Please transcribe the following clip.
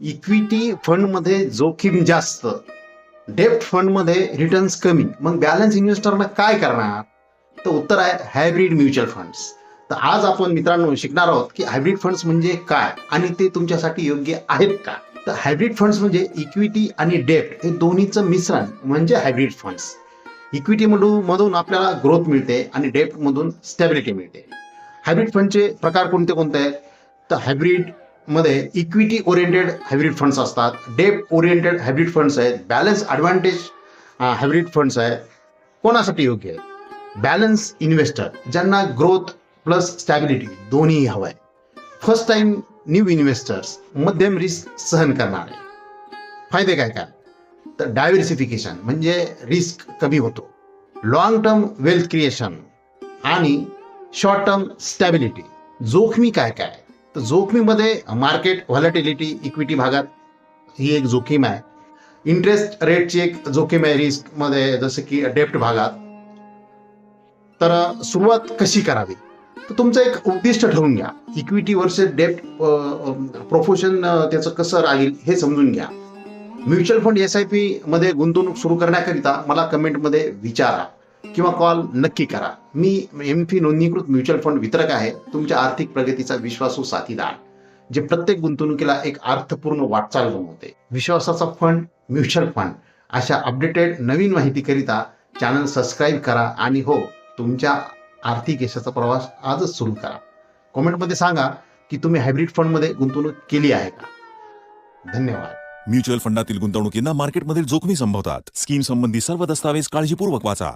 Equity फंडमध्ये जोखीम जास्त, डेप्ट फंडमध्ये रिटर्न्स कमी. मग बॅलन्स इन्व्हेस्टरनं काय करणार? तर उत्तर आहे हायब्रिड म्युच्युअल फंड्स. तर आज आपण मित्रांनो शिकणार आहोत की हायब्रिड फंड्स म्हणजे काय आणि ते तुमच्यासाठी योग्य आहेत का. तर हायब्रिड फंड्स म्हणजे इक्विटी आणि डेप्ट हे दोन्हीचं मिश्रण म्हणजे हायब्रिड फंड्स. इक्विटी मधून आपल्याला ग्रोथ मिळते आणि डेप्ट मधून स्टॅबिलिटी मिळते. हायब्रिड फंडचे प्रकार कोणते कोणते आहेत? तर हायब्रिड मध्ये इक्विटी ओरिएंटेड हायब्रिड फंड्स असतात, डेप्ट ओरिएंटेड हायब्रिड फंड्स आहेत, बॅलन्स ॲडव्हान्टेज हायब्रिड फंड्स आहेत. कोणासाठी योग्य आहे? बॅलन्स इन्व्हेस्टर ज्यांना ग्रोथ प्लस स्टॅबिलिटी दोन्ही हवं आहे. फर्स्ट टाइम न्यू इन्व्हेस्टर्स, मध्यम रिस्क सहन करणारे. फायदे काय काय? तर डायव्हर्सिफिकेशन म्हणजे रिस्क कमी होतो, लॉंग टर्म वेल्थ क्रिएशन आणि शॉर्ट टर्म स्टॅबिलिटी. जोखमी काय काय? तर जोखमीमध्ये मार्केट व्हॉलॅटिलिटी, इक्विटी भागात ही एक जोखीम आहे. इंटरेस्ट रेटची एक जोखीम आहे रिस्कमध्ये, जसं की डेप्ट भागात. तर सुरुवात कशी करावी? तर तुमचं एक उद्दिष्ट ठरवून घ्या. इक्विटी वर्सेस डेप्ट प्रोपोर्शन त्याचं कसं राहील हे समजून घ्या. म्युच्युअल फंड SIP मध्ये गुंतवणूक सुरू करण्याकरिता मला कमेंटमध्ये विचारा किंवा कॉल नक्की करा. मी MFI नोंदणीकृत म्युच्युअल फंड वितरक आहे, तुमच्या आर्थिक प्रगतीचा विश्वासू साथीदार, जे प्रत्येक गुंतवणुकीला एक अर्थपूर्ण वाटचाल बनवते. विश्वासाचा फंड, म्युच्युअल फंड अशा अपडेटेड नवीन माहितीकरिता चॅनल सबस्क्राईब करा आणि हो, तुमच्या आर्थिक यशाचा प्रवास आजच सुरू करा. कमेंटमध्ये सांगा की तुम्ही हायब्रिड फंडमध्ये गुंतवणूक केली आहे का. धन्यवाद. म्युच्युअल फंडातील गुंतवणुकींना मार्केटमधील जोखमी संभवतात. स्कीम संबंधी सर्व दस्तावेज काळजीपूर्वक वाचा.